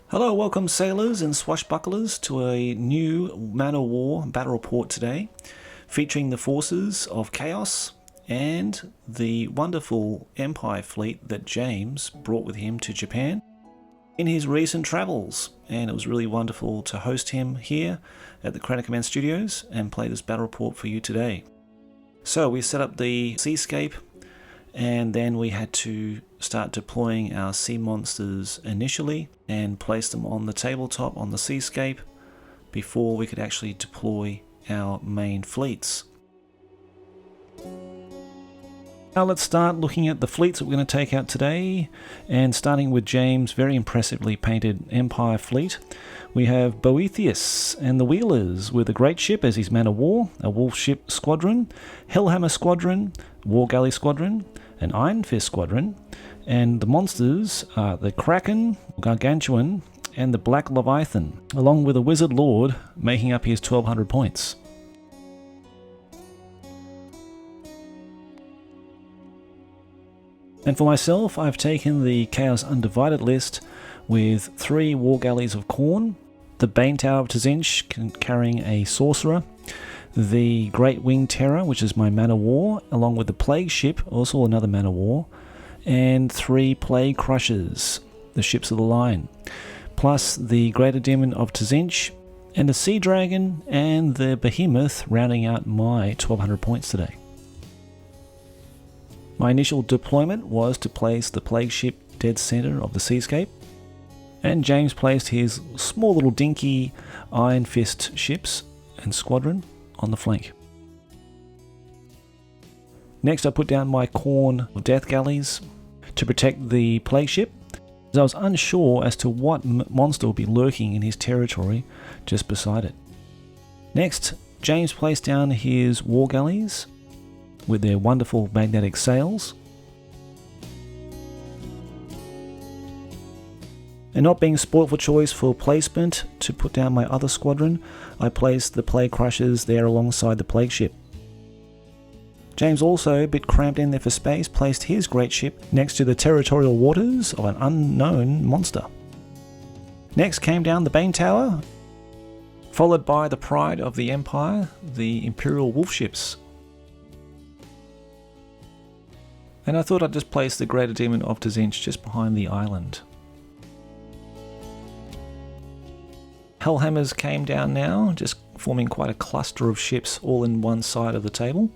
Hello, welcome sailors and swashbucklers to a new Man of War battle report today, featuring the forces of Chaos and the wonderful Empire fleet that James brought with him to Japan in his recent travels. And it was really wonderful to host him here at the Crown of Command Studios and play this battle report for you today. So we set up the seascape, and then we had to start deploying our sea monsters initially and place them on the tabletop on the seascape before we could actually deploy our main fleets. Now let's start looking at the fleets that we're going to take out today, and starting with James' very impressively painted Empire fleet. We have Boethius and the Wheelers with a great ship as his man of war, a wolf ship squadron, Herohammer squadron, war galley squadron, an Iron Fist squadron, and the monsters are the Kraken, Gargantuan, and the Black Leviathan, along with a Wizard Lord making up his 1200 points. And for myself, I've taken the Chaos Undivided list with 3 War Galleys of Khorne, the Bane Tower of Tzeentch carrying a Sorcerer, the Great Winged Terror, which is my Man of War, along with the Plague Ship, also another Man of War, and 3 Plague Crushers, the ships of the line, plus the Greater Demon of Tzeentch, and the Sea Dragon, and the Behemoth, rounding out my 1200 points today. My initial deployment was to place the Plague Ship dead center of the seascape, and James placed his small little dinky Iron Fist ships and squadron on the flank. Next I put down my Khorne death galleys to protect the Plague Ship, as I was unsure as to what monster would be lurking in his territory just beside it. Next, James placed down his war galleys with their wonderful magnetic sails. And not being spoilt for choice for placement to put down my other squadron, I placed the Plague Crushers there alongside the Plague Ship. James also, a bit cramped in there for space, placed his great ship next to the territorial waters of an unknown monster. Next came down the Bane Tower, followed by the pride of the Empire, the Imperial Wolf ships. And I thought I'd just place the Greater Demon of Tzeentch just behind the island. Hellhammers came down now, just forming quite a cluster of ships all in one side of the table.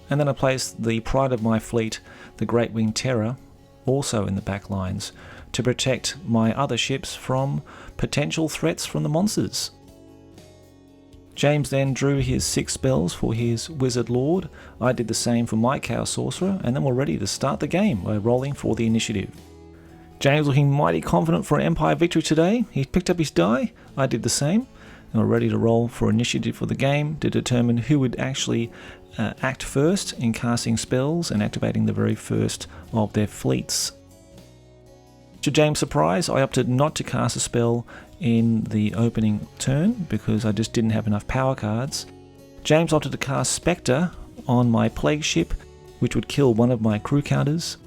And then I placed the pride of my fleet, the Great Winged Terror, also in the back lines to protect my other ships from potential threats from the monsters. James then drew his 6 spells for his Wizard Lord. I did the same for my Chaos Sorcerer, and then we're ready to start the game by rolling for the initiative. James looking mighty confident for an Empire victory today. He picked up his die, I did the same, and we're ready to roll for initiative for the game to determine who would actually act first in casting spells and activating the very first of their fleets. To James' surprise, I opted not to cast a spell in the opening turn because I just didn't have enough power cards. James opted to cast Spectre on my Plague Ship, which would kill one of my crew counters,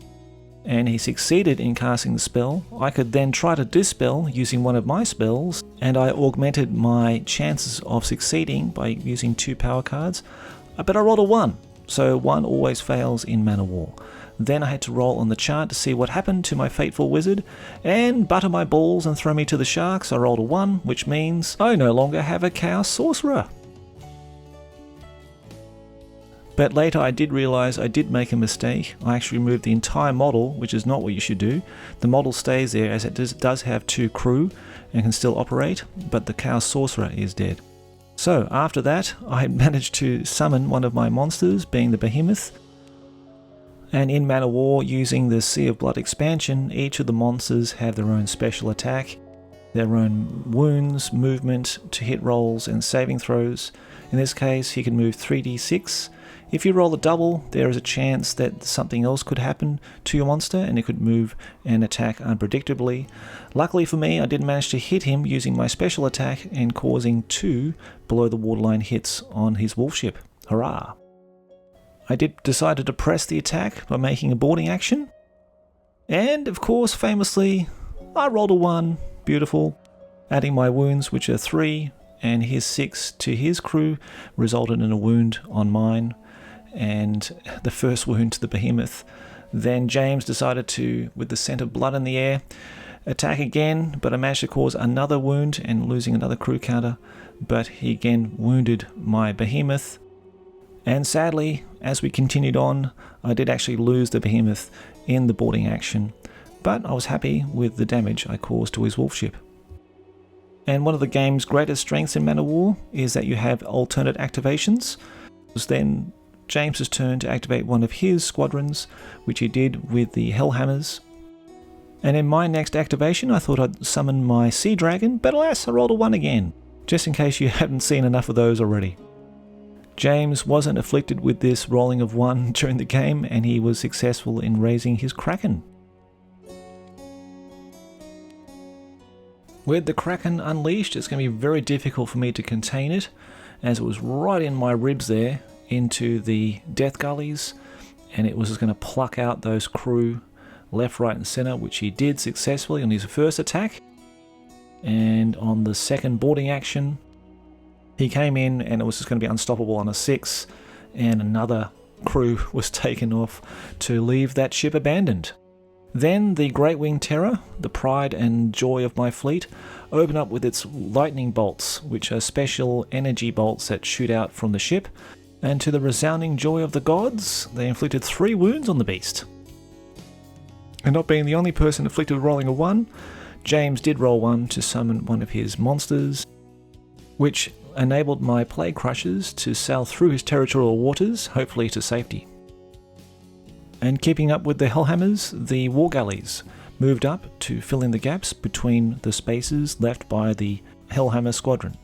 and he succeeded in casting the spell. I could then try to dispel using one of my spells, and I augmented my chances of succeeding by using 2 power cards, but I rolled a 1, so 1 always fails in Man of War. Then I had to roll on the chart to see what happened to my Fateful Wizard, and butter my balls and throw me to the sharks. I rolled a 1, which means I no longer have a Chaos Sorcerer. But later I did realise I did make a mistake. I actually removed the entire model, which is not what you should do. The model stays there as it does have 2 crew and can still operate, but the Chaos Sorcerer is dead. So after that, I managed to summon one of my monsters, being the Behemoth. And in Man of War, using the Sea of Blood expansion, each of the monsters have their own special attack, their own wounds, movement to hit rolls and saving throws. In this case, he can move 3d6. If you roll a double, there is a chance that something else could happen to your monster and it could move and attack unpredictably. Luckily for me, I did manage to hit him using my special attack and causing 2 below the waterline hits on his wolf ship. Hurrah! I did decide to press the attack by making a boarding action. And, of course, famously, I rolled a 1, beautiful. Adding my wounds, which are 3, and his 6 to his crew, resulted in a wound on mine, and the first wound to the behemoth. Then James decided to, with the scent of blood in the air, attack again, but I managed to cause another wound and losing another crew counter, but he again wounded my behemoth. And sadly, as we continued on, I did actually lose the behemoth in the boarding action, but I was happy with the damage I caused to his wolf ship. And one of the game's greatest strengths in Man of War is that you have alternate activations. It was then James's turn to activate one of his squadrons, which he did with the Hellhammers. And in my next activation, I thought I'd summon my Sea Dragon, but alas, I rolled a 1 again, just in case you haven't seen enough of those already. James wasn't afflicted with this rolling of 1 during the game, and he was successful in raising his Kraken. With the Kraken unleashed, it's going to be very difficult for me to contain it, as it was right in my ribs there, into the death gullies, and it was just going to pluck out those crew left, right and centre, which he did successfully on his first attack. And on the second boarding action, he came in and it was just going to be unstoppable on a 6, and another crew was taken off to leave that ship abandoned. Then the Great Winged Terror, the pride and joy of my fleet, opened up with its lightning bolts, which are special energy bolts that shoot out from the ship, and to the resounding joy of the gods, they inflicted 3 wounds on the beast. And not being the only person afflicted with rolling a 1, James did roll 1 to summon one of his monsters, which enabled my Plague Crushers to sail through his territorial waters, hopefully to safety. And keeping up with the Hellhammers, the War Galleys moved up to fill in the gaps between the spaces left by the Hellhammer squadron.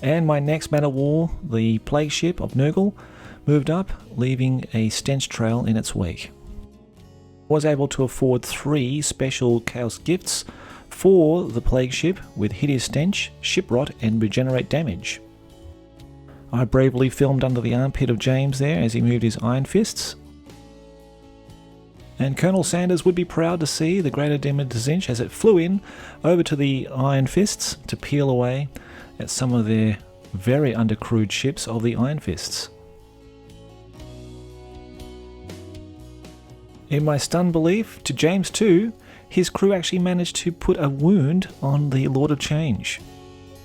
And my next Man of War, the Plague Ship of Nurgle, moved up, leaving a stench trail in its wake. Was able to afford 3 special Chaos gifts for the Plague Ship with Hideous Stench, Ship Rot and Regenerate Damage. I bravely filmed under the armpit of James there as he moved his Iron Fists. And Colonel Sanders would be proud to see the Greater Demon Tzinch as it flew in over to the Iron Fists to peel away at some of their very undercrewed ships of the Iron Fists. In my stunned belief, to James too, his crew actually managed to put a wound on the Lord of Change.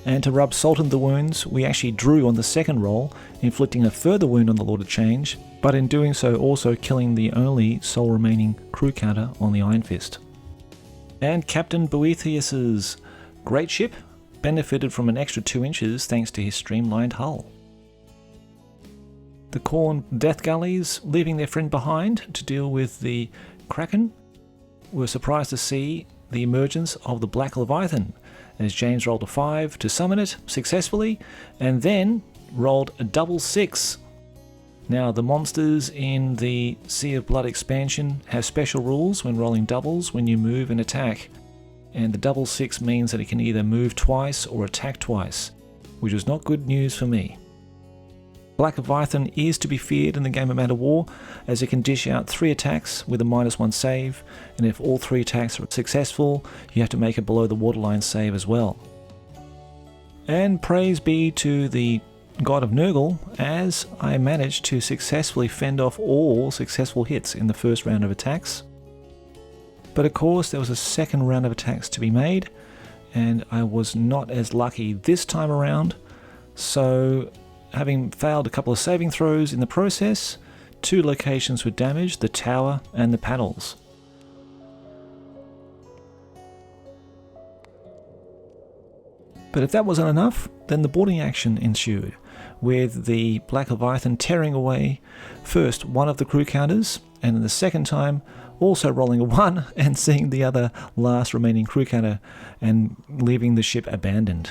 And to rub salt in the wounds, we actually drew on the second roll, inflicting a further wound on the Lord of Change, but in doing so also killing the only sole remaining crew counter on the Iron Fist. And Captain Boethius's great ship benefited from an extra 2 inches thanks to his streamlined hull. The Khorne Death Gullies, leaving their friend behind to deal with the Kraken, were surprised to see the emergence of the Black Leviathan, as James rolled a 5 to summon it successfully, and then rolled a double 6. Now, the monsters in the Sea of Blood expansion have special rules when rolling doubles when you move and attack, and the double 6 means that it can either move twice or attack twice, which was not good news for me. Black Leviathan is to be feared in the game of Man of War, as it can dish out 3 attacks with a -1 save, and if all 3 attacks are successful, you have to make a below the waterline save as well. And praise be to the God of Nurgle, as I managed to successfully fend off all successful hits in the first round of attacks. But of course there was a second round of attacks to be made, and I was not as lucky this time around, so having failed a couple of saving throws in the process, 2 locations were damaged, the tower and the panels. But if that wasn't enough, then the boarding action ensued, with the Black Leviathan tearing away first one of the crew counters, and then the second time also rolling a 1 and seeing the other last remaining crew counter and leaving the ship abandoned.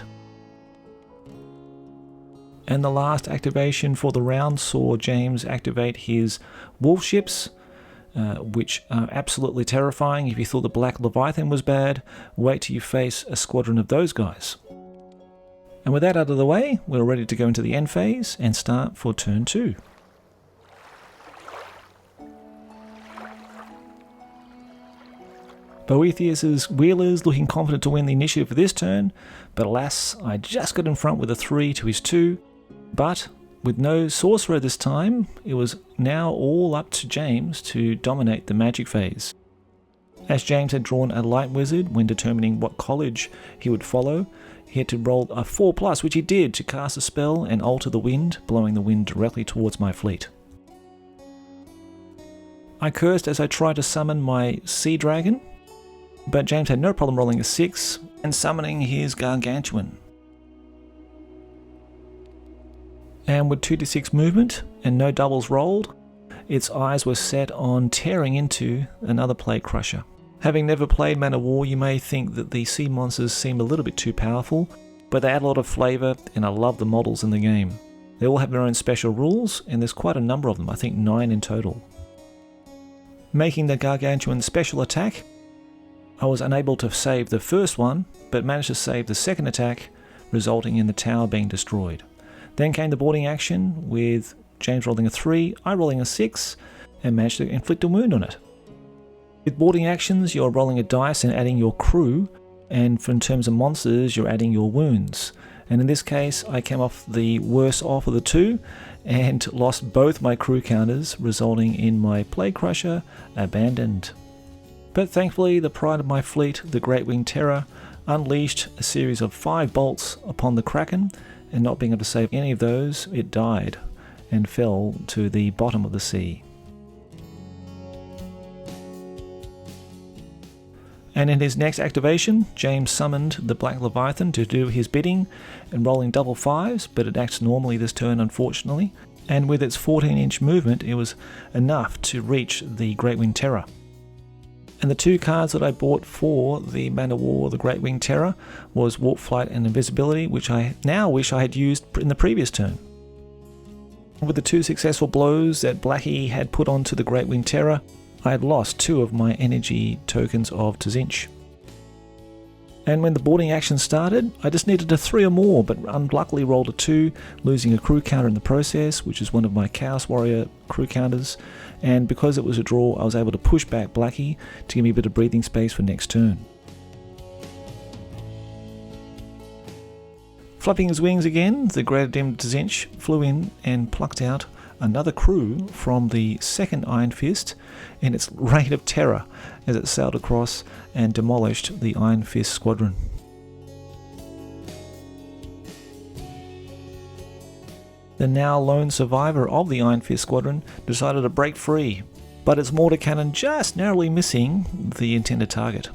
And the last activation for the round saw James activate his wolf ships, which are absolutely terrifying. If you thought the Black Leviathan was bad, wait till you face a squadron of those guys. And with that out of the way, we're ready to go into the end phase and start for turn 2. Boethius's Wheelers looking confident to win the initiative for this turn, but alas, I just got in front with a 3 to his 2, but with no sorcerer this time, it was now all up to James to dominate the magic phase. As James had drawn a light wizard when determining what college he would follow, he had to roll a 4+, which he did, to cast a spell and alter the wind, blowing the wind directly towards my fleet. I cursed as I tried to summon my sea dragon, but James had no problem rolling a 6 and summoning his gargantuan. And with 2d6 movement and no doubles rolled, its eyes were set on tearing into another Plague Crusher. Having never played Man of War, you may think that the sea monsters seem a little bit too powerful, but they add a lot of flavour, and I love the models in the game. They all have their own special rules, and there's quite a number of them, I think 9 in total. Making the gargantuan special attack, I was unable to save the first one, but managed to save the second attack, resulting in the tower being destroyed. Then came the boarding action, with James rolling a 3, I rolling a 6, and managed to inflict a wound on it. With boarding actions, you're rolling a dice and adding your crew, and in terms of monsters, you're adding your wounds. And in this case, I came off the worse off of the 2, and lost both my crew counters, resulting in my Plague Crusher abandoned. But thankfully, the pride of my fleet, the Great Winged Terror, unleashed a series of 5 bolts upon the Kraken, and not being able to save any of those, it died and fell to the bottom of the sea. And in his next activation, James summoned the Black Leviathan to do his bidding, and rolling double 5s, but it acts normally this turn unfortunately, and with its 14-inch movement it was enough to reach the Great Winged Terror. And the 2 cards that I bought for the Man of War, the Great Winged Terror, was Warp Flight and Invisibility, which I now wish I had used in the previous turn. With the 2 successful blows that Blackie had put onto the Great Winged Terror, I had lost 2 of my energy tokens of Tzinch. And when the boarding action started, I just needed a 3 or more, but unluckily rolled a 2, losing a crew counter in the process, which is one of my Chaos Warrior crew counters, and because it was a draw, I was able to push back Blackie to give me a bit of breathing space for next turn. Flapping his wings again, the Great Dim Tzinch flew in and plucked out another crew from the second Iron Fist in its reign of terror as it sailed across and demolished the Iron Fist squadron. The now lone survivor of the Iron Fist squadron decided to break free, but its mortar cannon just narrowly missing the intended target.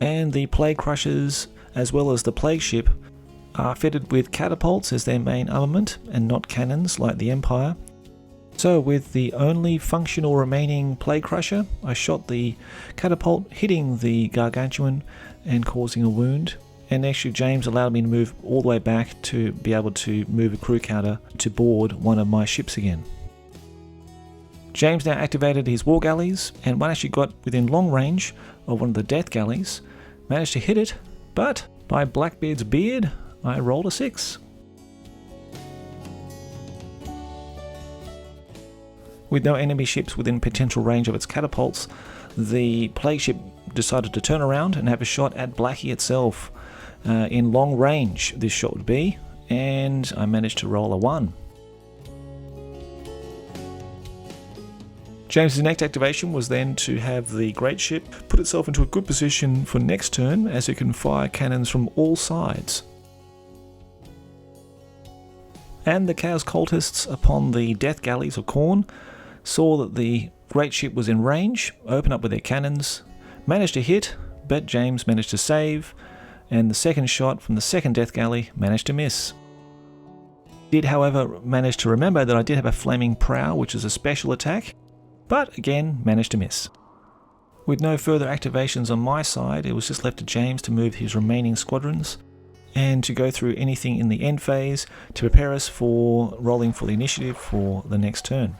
And the Plague Crushers, as well as the Plague Ship, are fitted with catapults as their main armament and not cannons like the Empire. So with the only functional remaining Plague Crusher, I shot the catapult, hitting the Gargantuan and causing a wound. And actually James allowed me to move all the way back to be able to move a crew counter to board one of my ships again. James now activated his war galleys, and one actually got within long range of one of the death galleys, managed to hit it, but by Blackbeard's beard, I rolled a 6. With no enemy ships within potential range of its catapults, the Plague Ship decided to turn around and have a shot at Blackie itself. In long range this shot would be, and I managed to roll a 1. James's next activation was then to have the Great Ship put itself into a good position for next turn, as it can fire cannons from all sides. And the Chaos Cultists upon the Death Galleys of Khorne saw that the Great Ship was in range, opened up with their cannons, managed to hit, but James managed to save, and the second shot from the second Death Galley managed to miss. Did, however, manage to remember that I did have a Flaming Prow, which is a special attack, but again managed to miss. With no further activations on my side, it was just left to James to move his remaining squadrons and to go through anything in the end phase to prepare us for rolling for the initiative for the next turn.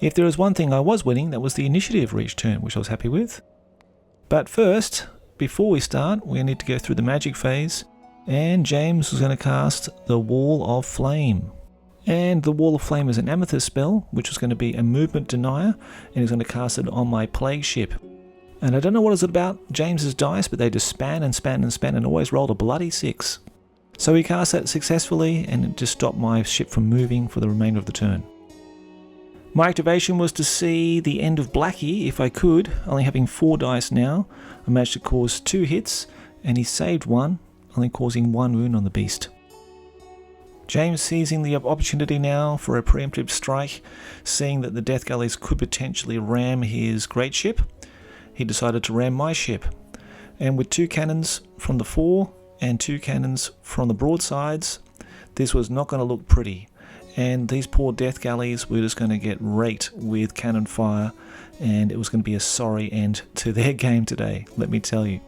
If there was one thing I was winning, that was the initiative for each turn, which I was happy with. But first, before we start, we need to go through the magic phase, and James was going to cast the Wall of Flame. And the Wall of Flame is an amethyst spell, which was going to be a movement denier, and he's going to cast it on my plague ship. And I don't know what it's about James's dice, but they just span and always rolled a bloody 6. So he cast that successfully, and it just stopped my ship from moving for the remainder of the turn. My activation was to see the end of Blackie if I could, only having 4 dice now. I managed to cause 2 hits, and he saved 1, only causing 1 wound on the beast. James seizing the opportunity now for a preemptive strike, seeing that the Death Gullies could potentially ram his great ship, he decided to ram my ship. And with 2 cannons from the fore and 2 cannons from the broadsides, this was not going to look pretty. And these poor Death Galleys were just going to get raked with cannon fire, and it was going to be a sorry end to their game today, let me tell you.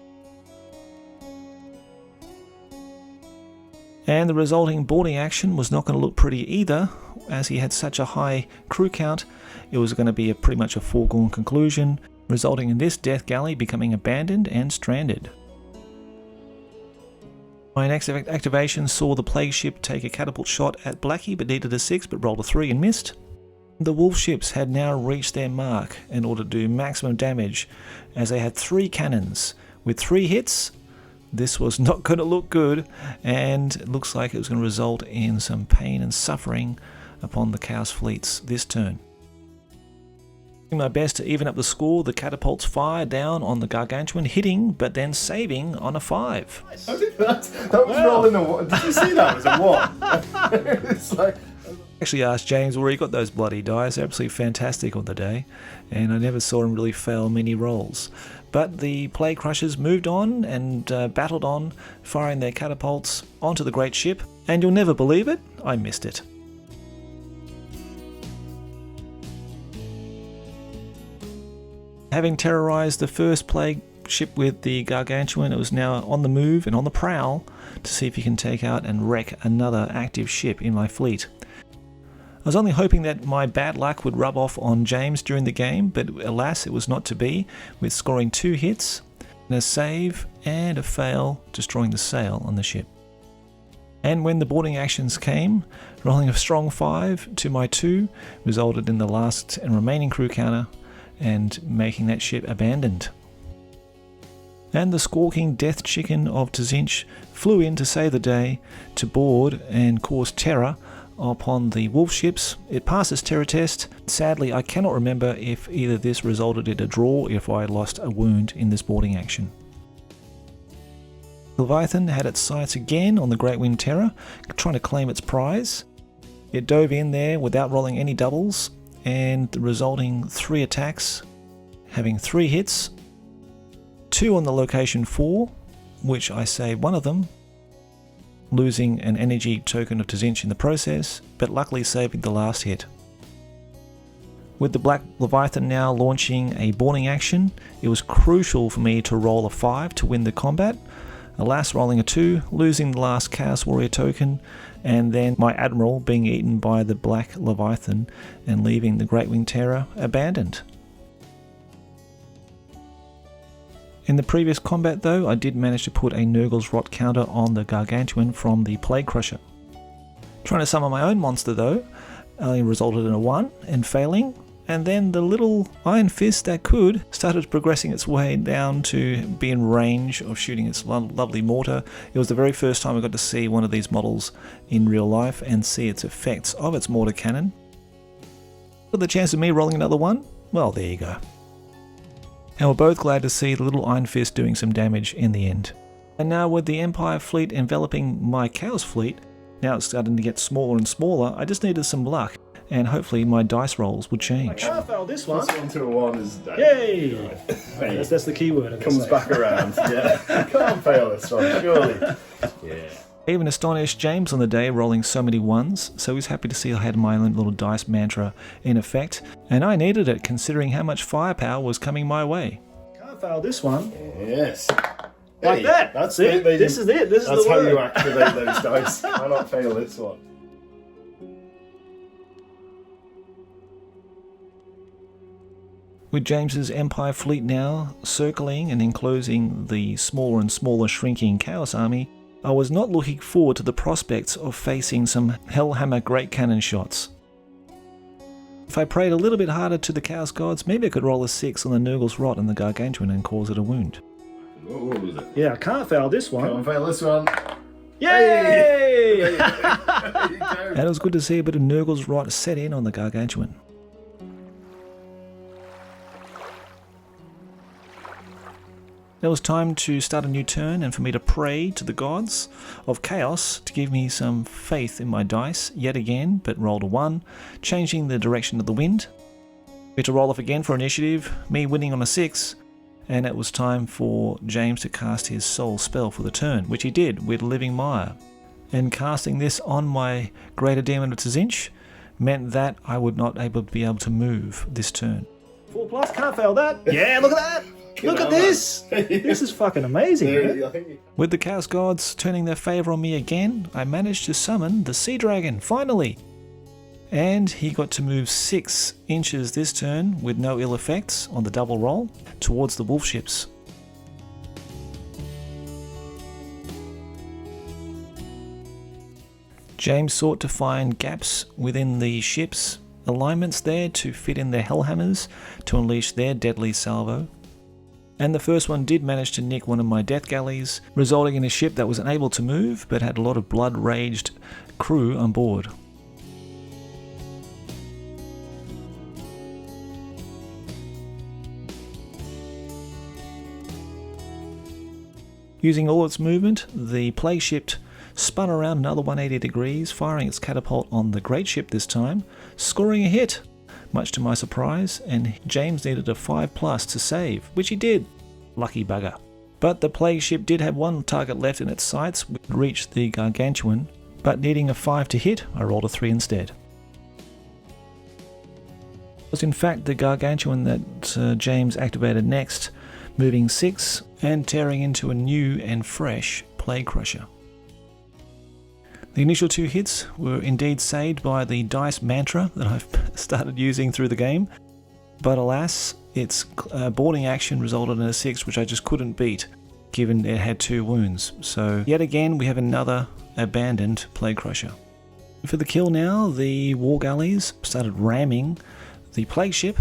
And the resulting boarding action was not going to look pretty either, as he had such a high crew count. It was going to be pretty much a foregone conclusion, resulting in this Death Galley becoming abandoned and stranded. My next activation saw the plague ship take a catapult shot at Blackie, but needed a 6 but rolled a 3 and missed. The wolf ships had now reached their mark in order to do maximum damage, as they had 3 cannons. With 3 hits, this was not going to look good, and it looks like it was going to result in some pain and suffering upon the Chaos fleets this turn. Doing my best to even up the score, the catapults fire down on the Gargantuan, hitting but then saving on a 5. That was rolling a 1. Did you see that? It was a 1. It's like... Actually asked James where he got those bloody dice. They're absolutely fantastic on the day, and I never saw him really fail many rolls. But the Plague Crushers moved on and battled on, firing their catapults onto the great ship, and you'll never believe it, I missed it. Having terrorized the first plague ship with the Gargantuan, it was now on the move and on the prowl to see if he can take out and wreck another active ship in my fleet. I was only hoping that my bad luck would rub off on James during the game, but alas, it was not to be, with scoring 2 hits, and a save and a fail, destroying the sail on the ship. And when the boarding actions came, rolling a strong 5 to my 2 resulted in the last and remaining crew counter and making that ship abandoned. And the squawking death chicken of Tzinch flew in to save the day, to board and cause terror upon the wolf ships. It passes terror test. Sadly, I cannot remember if either this resulted in a draw or if I lost a wound in this boarding action. Leviathan had its sights again on the Great Winged Terror, trying to claim its prize. It dove in there without rolling any doubles, and the resulting 3 attacks, having 3 hits, 2 on the location 4, which I saved 1 of them, losing an energy token of Tzinch in the process, but luckily saving the last hit. With the Black Leviathan now launching a boarding action, it was crucial for me to roll a 5 to win the combat. Alas, rolling a 2, losing the last Chaos Warrior token, and then my Admiral being eaten by the Black Leviathan and leaving the Great Winged Terror abandoned. In the previous combat though, I did manage to put a Nurgle's Rot counter on the Gargantuan from the Plague Crusher. Trying to summon my own monster though, only resulted in a 1 and failing, and then the little Iron Fist that could started progressing its way down to be in range of shooting its lovely mortar. It was the very first time I got to see one of these models in real life and see its effects of its mortar cannon. But the chance of me rolling another 1? Well, there you go. And we're both glad to see the little Iron Fist doing some damage in the end. And now with the Empire fleet enveloping my Chaos fleet, now it's starting to get smaller and smaller, I just needed some luck, and hopefully my dice rolls would change. I can't fail this one. Plus 1 to a 1 is... Yay! Right. That's the key word. Comes back around, yeah. Can't fail this one, surely. Yeah. Even astonished James on the day rolling so many 1s, so he's happy to see I had my own little dice mantra in effect, and I needed it considering how much firepower was coming my way. Can't fail this one. Yes. Like Hey, that. That's it. This is it. This is That's the how word. you activate those dice. Cannot fail this one. With James's Empire fleet now circling and enclosing the smaller and smaller shrinking Chaos army, I was not looking forward to the prospects of facing some Hellhammer great cannon shots. If I prayed a little bit harder to the Chaos Gods, maybe I could roll a 6 on the Nurgle's Rot and the Gargantuan and cause it a wound. What was it? Yeah, I can't fail this one. Can't fail this one. Yay! There you go. And it was good to see a bit of Nurgle's Rot set in on the Gargantuan. It was time to start a new turn and for me to pray to the gods of chaos to give me some faith in my dice yet again, but rolled a 1, changing the direction of the wind. We had to roll off again for initiative, me winning on a 6, and it was time for James to cast his soul spell for the turn, which he did with Living Mire. And casting this on my Greater Demon of Tzinch meant that I would not be able to move this turn. 4+, can't fail that. Yeah, look at that. Look at this. This is fucking amazing. Man. With the Chaos Gods turning their favour on me again, I managed to summon the Sea Dragon, finally! And he got to move 6 inches this turn with no ill effects on the double roll towards the wolf ships. James sought to find gaps within the ship's alignments there to fit in their Hellhammers to unleash their deadly salvo. And the first one did manage to nick one of my death galleys, resulting in a ship that was unable to move but had a lot of blood-raged crew on board. Using all its movement, the plague ship spun around another 180 degrees, firing its catapult on the great ship this time, scoring a hit, much to my surprise, and James needed a 5+ to save, which he did. Lucky bugger. But the plague ship did have one target left in its sights, which reached the Gargantuan, but needing a 5 to hit, I rolled a 3 instead. It was in fact the Gargantuan that James activated next, moving 6 and tearing into a new and fresh Plague Crusher. The initial 2 hits were indeed saved by the dice mantra that I've started using through the game, but alas, its boarding action resulted in a 6 which I just couldn't beat, given it had 2 wounds. So yet again we have another abandoned Plague Crusher. For the kill now, the war galleys started ramming the plague ship,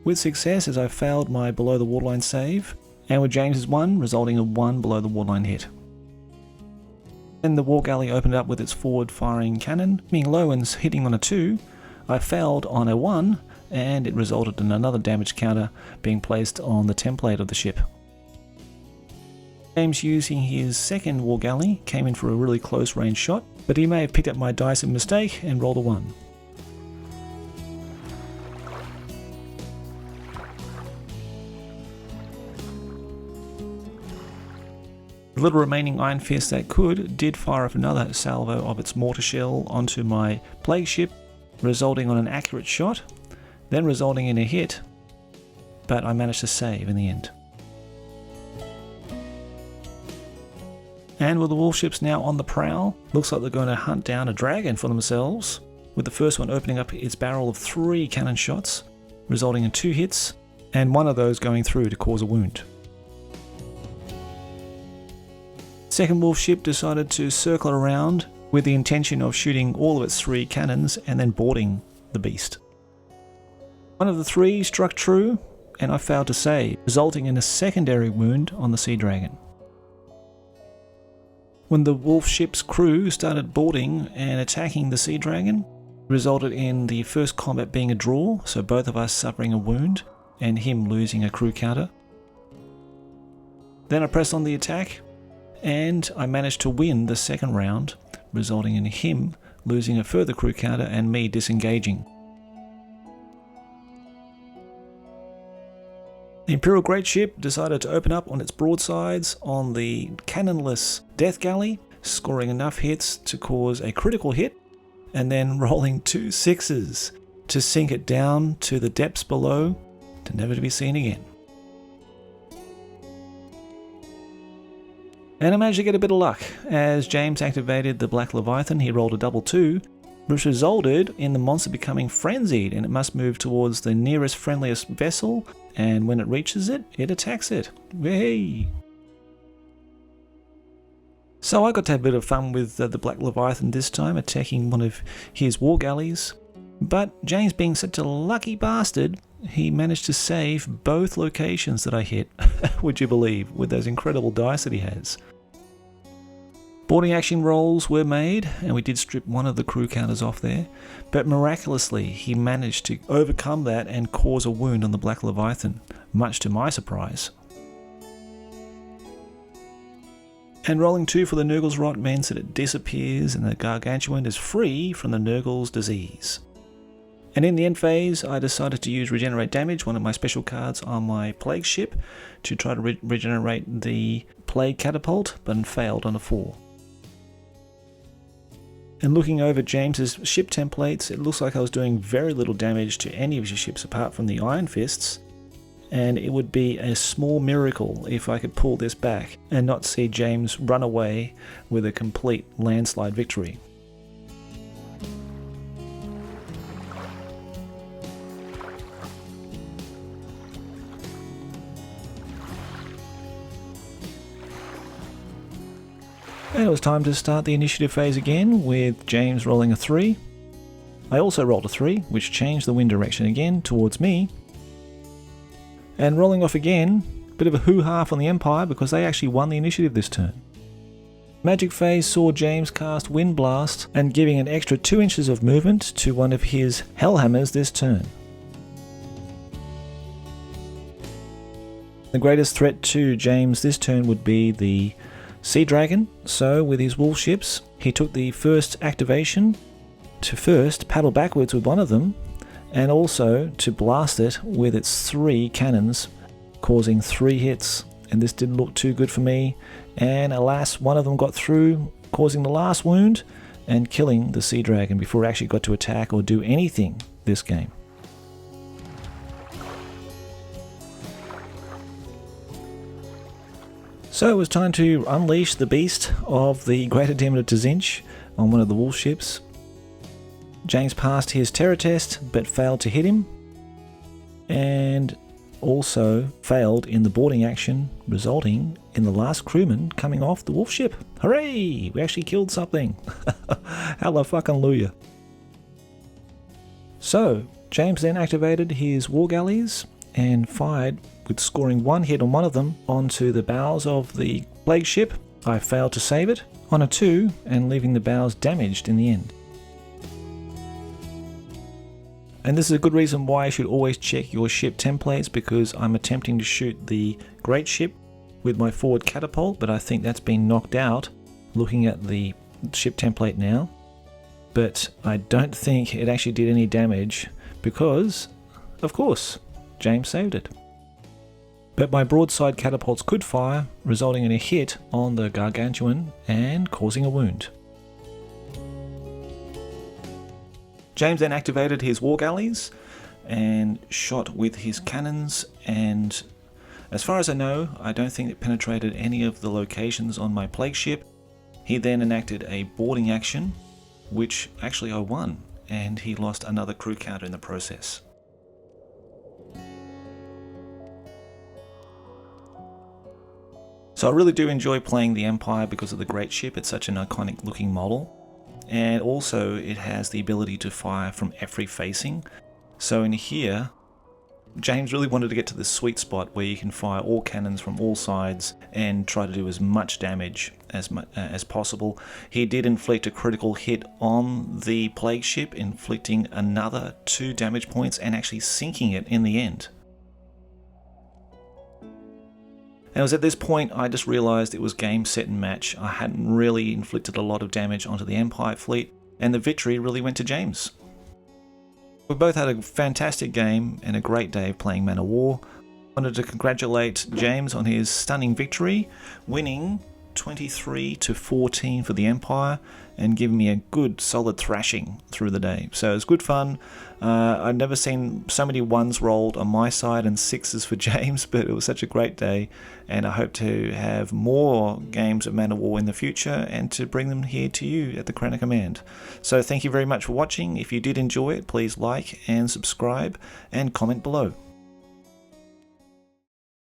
with success as I failed my below the waterline save, and with James's 1 resulting in 1 below the waterline hit. Then the war galley opened up with its forward firing cannon, being low and hitting on a 2. I failed on a 1, and it resulted in another damage counter being placed on the template of the ship. James, using his second war galley, came in for a really close range shot, but he may have picked up my dice in mistake and rolled a 1. The little remaining Iron Fist that could did fire off another salvo of its mortar shell onto my plague ship, resulting on an accurate shot, then resulting in a hit, but I managed to save in the end. And with the wolf ships now on the prowl, looks like they're going to hunt down a dragon for themselves, with the first one opening up its barrel of 3 cannon shots, resulting in 2 hits, and one of those going through to cause a wound. Second wolf ship decided to circle around with the intention of shooting all of its 3 cannons and then boarding the beast. One of the 3 struck true and I failed to save, resulting in a secondary wound on the Sea Dragon. When the wolf ship's crew started boarding and attacking the Sea Dragon, it resulted in the first combat being a draw, so both of us suffering a wound and him losing a crew counter. Then I pressed on the attack, and I managed to win the second round, resulting in him losing a further crew counter and me disengaging. The Imperial Great Ship decided to open up on its broadsides on the cannonless Death Galley, scoring enough hits to cause a critical hit, and then rolling 2 6s to sink it down to the depths below, to never to be seen again. And I managed to get a bit of luck. As James activated the Black Leviathan, he rolled a double 2, which resulted in the monster becoming frenzied, and it must move towards the nearest friendliest vessel, and when it reaches it, it attacks it. Yay! So I got to have a bit of fun with the Black Leviathan this time, attacking one of his war galleys. But James, being such a lucky bastard, he managed to save both locations that I hit, would you believe, with those incredible dice that he has. Boarding action rolls were made, and we did strip one of the crew counters off there, but miraculously he managed to overcome that and cause a wound on the Black Leviathan, much to my surprise. And rolling 2 for the Nurgle's Rot means that it disappears and the Gargantuan is free from the Nurgle's disease. And in the end phase, I decided to use Regenerate Damage, one of my special cards on my Plague ship, to try to regenerate the Plague Catapult, but failed on a 4. And looking over James's ship templates, it looks like I was doing very little damage to any of his ships apart from the Iron Fists, and it would be a small miracle if I could pull this back and not see James run away with a complete landslide victory. And it was time to start the initiative phase again, with James rolling a 3. I also rolled a 3, which changed the wind direction again towards me. And rolling off again, bit of a hoo-ha from the Empire because they actually won the initiative this turn. Magic phase saw James cast Wind Blast and giving an extra 2 inches of movement to one of his Hellhammers this turn. The greatest threat to James this turn would be the Sea Dragon, so with his wolf ships, he took the first activation to first paddle backwards with one of them, and also to blast it with its 3 cannons, causing 3 hits. And this didn't look too good for me, and alas, one of them got through, causing the last wound and killing the Sea Dragon before it actually got to attack or do anything this game. So it was time to unleash the beast of the Greater Demon of Tzinch on one of the wolf ships. James passed his terror test but failed to hit him, and also failed in the boarding action, resulting in the last crewman coming off the wolf ship. Hooray! We actually killed something. Hallelujah. So James then activated his war galleys and fired, with scoring 1 hit on one of them, onto the bows of the plague ship. I failed to save it on a 2 and leaving the bows damaged in the end. And this is a good reason why you should always check your ship templates, because I'm attempting to shoot the great ship with my forward catapult, but I think that's been knocked out looking at the ship template now. But I don't think it actually did any damage because, of course, James saved it. But my broadside catapults could fire, resulting in a hit on the Gargantuan and causing a wound. James then activated his war galleys and shot with his cannons, and as far as I know, I don't think it penetrated any of the locations on my plague ship. He then enacted a boarding action, which actually I won, and he lost another crew counter in the process. So I really do enjoy playing the Empire because of the great ship. It's such an iconic looking model. And also it has the ability to fire from every facing. So in here, James really wanted to get to this sweet spot where you can fire all cannons from all sides and try to do as much damage as possible. He did inflict a critical hit on the plague ship, inflicting another 2 damage points and actually sinking it in the end. And it was at this point I just realised it was game, set and match. I hadn't really inflicted a lot of damage onto the Empire fleet, and the victory really went to James. We both had a fantastic game and a great day of playing Man of War. I wanted to congratulate James on his stunning victory, winning 23 to 14 for the Empire, and giving me a good solid thrashing through the day. So it was good fun. I've never seen so many ones rolled on my side and sixes for James, but it was such a great day, and I hope to have more games of Man of War in the future and to bring them here to you at the Crown of Command. So thank you very much for watching. If you did enjoy it, please like and subscribe and comment below.